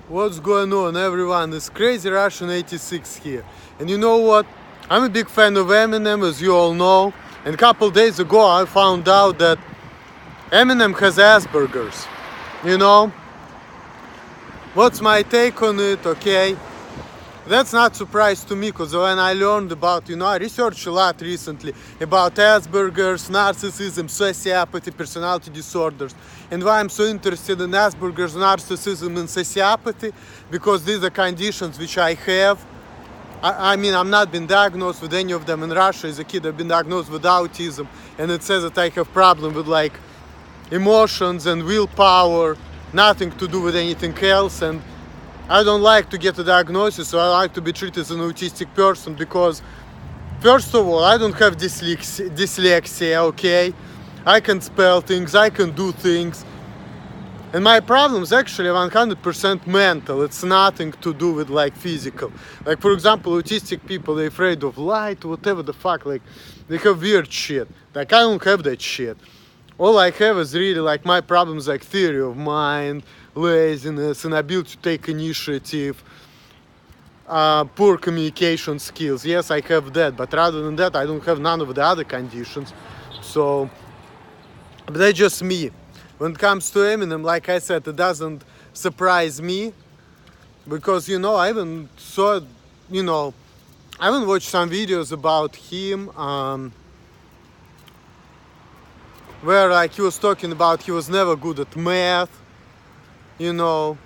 What's going on, everyone? It's Crazy Russian 86 here. And you know what? I'm a big fan of Eminem, as you all know. And a couple days ago I found out that Eminem has Aspergers. You know? What's my take on it, okay? That's not a surprise to me, because when I learned about, I researched a lot recently about Aspergers, narcissism, sociopathy, personality disorders. And why I'm so interested in Aspergers, narcissism, and sociopathy, because these are conditions which I have. I mean, I'm not been diagnosed with any of them. In Russia, as a kid, I've been diagnosed with autism, and it says that I have problem with like emotions and willpower, nothing to do with anything else. And I don't like to get a diagnosis, so I like to be treated as an autistic person because, first of all, I don't have dyslexia, okay? I can spell things, I can do things. And my problem is actually 100% mental. It's nothing to do with like physical. Like, for example, autistic people, they're afraid of light, whatever the fuck, like they have weird shit. Like, I don't have that shit. All I have is really like my problems, like theory of mind, laziness, inability to take initiative, poor communication skills. Yes, I have that, but rather than that, I don't have none of the other conditions. So, but that's just me. When it comes to Eminem, like I said, it doesn't surprise me because, I even saw, I even watched some videos about him, where like he was talking about he was never good at math, he had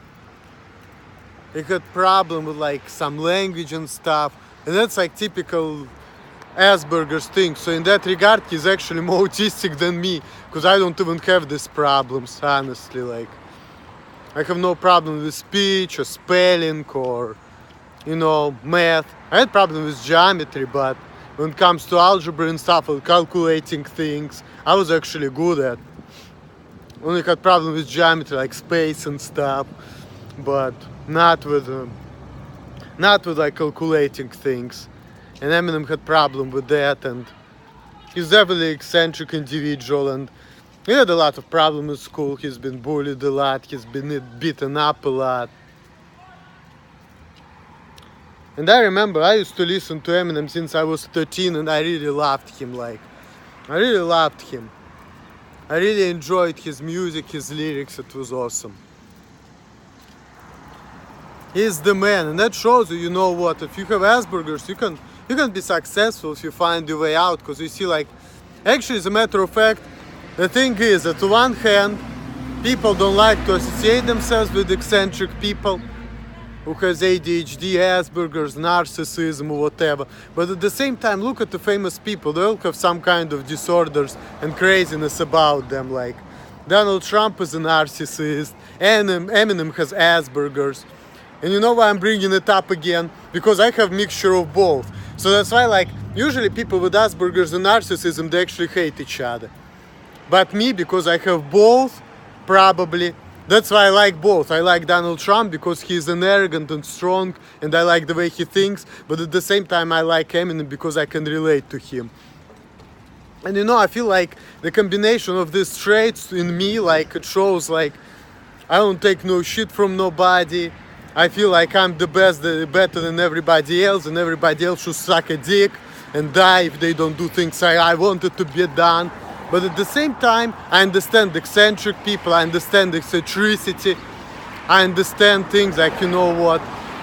problem with like some language and stuff, and that's like typical Asperger's thing. So in that regard, he's actually more autistic than me, because I don't even have these problems, honestly. Like, I have no problem with speech or spelling or, math. I had problem with geometry, but when it comes to algebra and stuff, or calculating things, I was actually good at. Only had problem with geometry, like space and stuff, but not with like calculating things. And Eminem had problem with that, and he's definitely an eccentric individual, and he had a lot of problems in school. He's been bullied a lot, he's been beaten up a lot. And I remember I used to listen to Eminem since I was 13, and I really loved him. Like, I really loved him. I really enjoyed his music, his lyrics. It was awesome. He's the man, and that shows you, what, if you have Asperger's, you can be successful if you find your way out, because you see, like, actually, as a matter of fact, the thing is that on one hand, people don't like to associate themselves with eccentric people who has ADHD, Asperger's, narcissism, or whatever. But at the same time, look at the famous people. They all have some kind of disorders and craziness about them. Like, Donald Trump is a narcissist, Eminem has Asperger's. And you know why I'm bringing it up again? Because I have mixture of both. So that's why, like, usually people with Asperger's and narcissism, they actually hate each other. But me, because I have both, probably, that's why I like both. I like Donald Trump because he's an arrogant and strong, and I like the way he thinks. But at the same time, I like Eminem because I can relate to him. And I feel like the combination of these traits in me, like, it shows, like, I don't take no shit from nobody. I feel like I'm the best, better than everybody else, and everybody else should suck a dick and die if they don't do things I wanted to be done. But at the same time, I understand eccentric people, I understand eccentricity, I understand things like,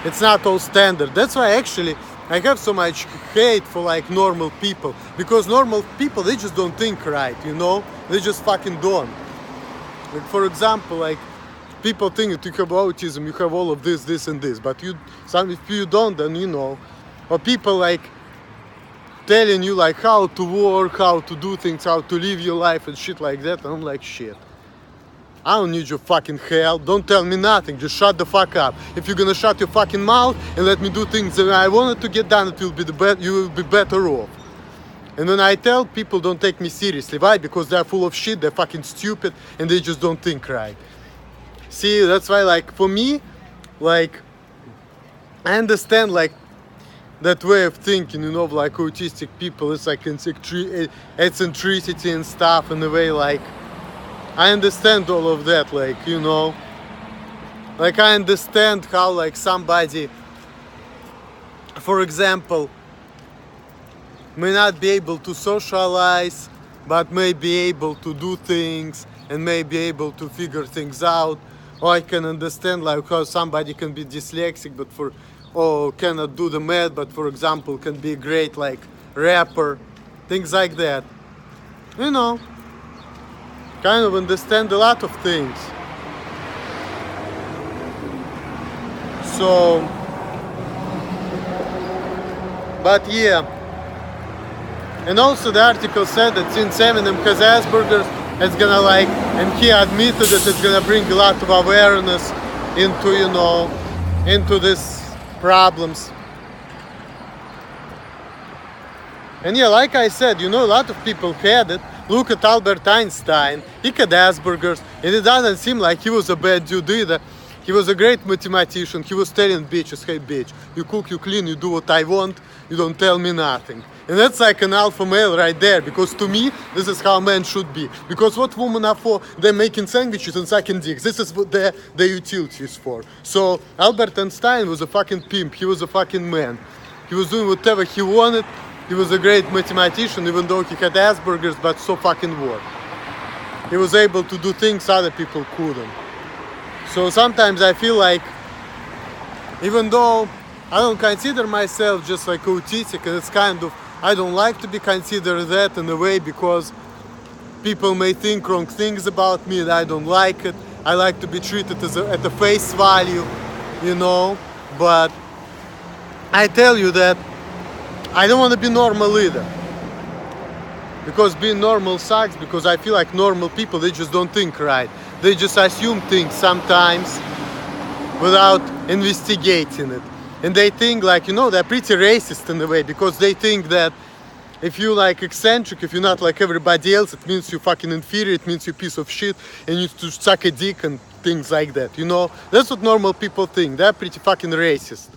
it's not all standard. That's why actually I have so much hate for like normal people, because normal people, they just don't think right, they just fucking don't. Like, for example, like, people think that you have autism, you have all of this and this, but if you don't, then or people like telling you like how to work, how to do things, how to live your life and shit like that, and I'm like, shit, I don't need your fucking help, don't tell me nothing, just shut the fuck up. If you're gonna shut your fucking mouth and let me do things that I wanted to get done, you will be better off. And when I tell people don't take me seriously, why? Because they're full of shit, they're fucking stupid, and they just don't think right. See, that's why, like, for me, like, I understand, like, that way of thinking, of like autistic people, it's like eccentricity and stuff, in a way, like, I understand all of that, like, Like I understand how like somebody, for example, may not be able to socialize, but may be able to do things and may be able to figure things out. Or I can understand like how somebody can be dyslexic, but or cannot do the math, but for example can be a great like rapper, things like that. You know, kind of understand a lot of things. So, but yeah. And also the article said that since Eminem has Aspergers, it's gonna like, and he admitted that it's gonna bring a lot of awareness into, you know, into these problems. And yeah, like I said, you know, a lot of people had it. Look at Albert Einstein, he had Asperger's, and it doesn't seem like he was a bad dude either. He was a great mathematician. He was telling bitches, hey bitch, you cook, you clean, you do what I want, you don't tell me nothing. And that's like an alpha male right there, because to me, this is how men should be. Because what women are for, they're making sandwiches and sucking dicks. This is what their utility is for. So Albert Einstein was a fucking pimp. He was a fucking man. He was doing whatever he wanted. He was a great mathematician, even though he had Asperger's, but so fucking what. He was able to do things other people couldn't. So sometimes I feel like, even though I don't consider myself just like autistic, and it's kind of, I don't like to be considered that in a way, because people may think wrong things about me and I don't like it. I like to be treated as at a face value, you know, but I tell you that I don't want to be normal either. Because being normal sucks, because I feel like normal people, they just don't think right. They just assume things sometimes without investigating it. And they think like, you know, they're pretty racist in a way, because they think that if you like eccentric, if you're not like everybody else, it means you're fucking inferior, it means you're a piece of shit, and you need to suck a dick and things like that, you know? That's what normal people think. They're pretty fucking racist,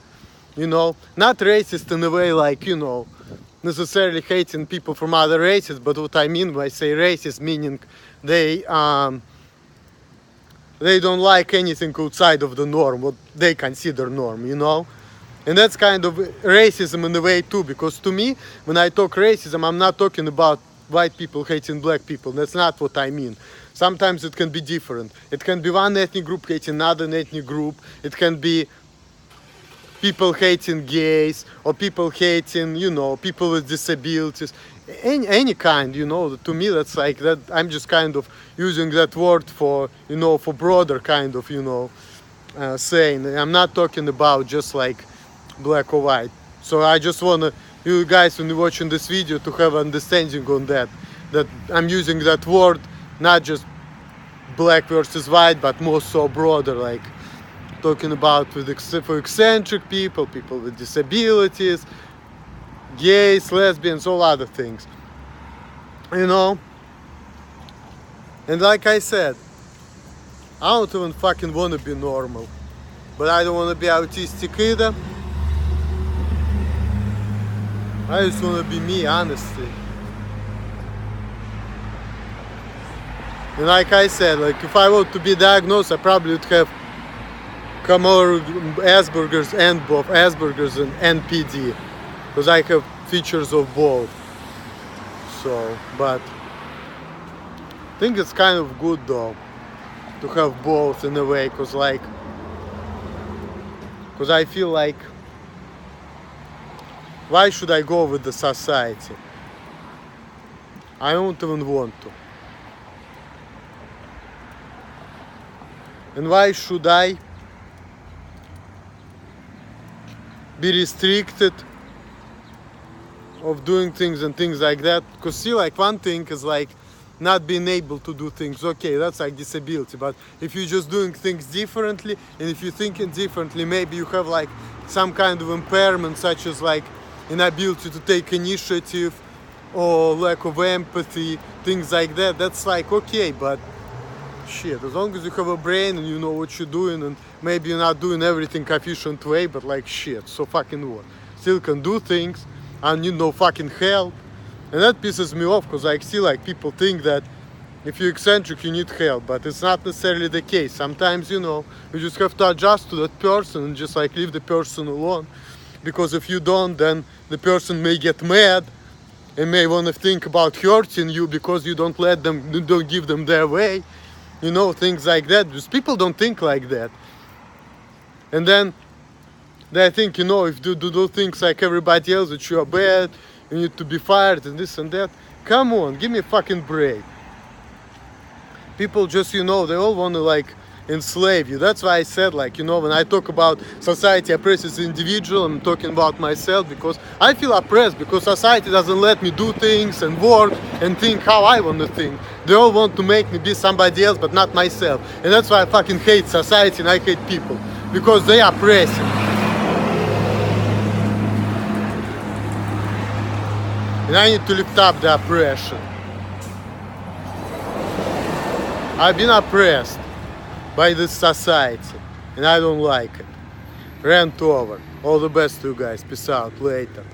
you know? Not racist in a way like, you know, necessarily hating people from other races, but what I mean when I say racist, meaning they don't like anything outside of the norm, what they consider norm, you know? And that's kind of racism in a way too, because to me, when I talk racism, I'm not talking about white people hating black people. That's not what I mean. Sometimes it can be different. It can be one ethnic group hating another ethnic group. It can be people hating gays, or people hating, you know, people with disabilities. Any kind, you know. To me, that's like that. I'm just kind of using that word for, you know, for broader kind of, you know, saying. I'm not talking about just like black or white. So I just want you guys, when you're watching this video, to have understanding on that I'm using that word not just black versus white, but more so broader, like talking about for eccentric people, people with disabilities, gays, lesbians, all other things, you know. And like I said, I don't even fucking want to be normal, but I don't want to be autistic either. I just want to be me, honestly. And like I said, like if I were to be diagnosed, I probably would have come over Aspergers and both Aspergers and NPD, because I have features of both. So, but I think it's kind of good though to have both in a way, because I feel like, why should I go with the society? I don't even want to. And why should I be restricted of doing things and things like that? Because see, like one thing is like not being able to do things. Okay, that's like disability. But if you're just doing things differently, and if you're thinking differently, maybe you have like some kind of impairment, such as like inability to take initiative or lack of empathy, things like that. That's like okay, but shit, as long as you have a brain and you know what you're doing, and maybe you're not doing everything efficient way, but like shit, so fucking what? Still can do things and you know fucking help. And that pisses me off, because I see like people think that if you're eccentric, you need help, but it's not necessarily the case. Sometimes, you know, you just have to adjust to that person and just like leave the person alone. Because if you don't, then the person may get mad and may want to think about hurting you because you don't let them, don't give them their way. You know, things like that. Because people don't think like that. And then they think, you know, if you do things like everybody else, that you are bad, you need to be fired and this and that. Come on, give me a fucking break. People just, you know, they all want to like enslave you. That's why I said, like, you know, when I talk about society oppresses the individual, I'm talking about myself, because I feel oppressed because society doesn't let me do things and work and think how I want to think. They all want to make me be somebody else but not myself. And that's why I fucking hate society and I hate people, because they are oppressive. And I need to lift up the oppression. I've been oppressed by this society and I don't like it. Rant over. All the best to you guys. Peace out. Later.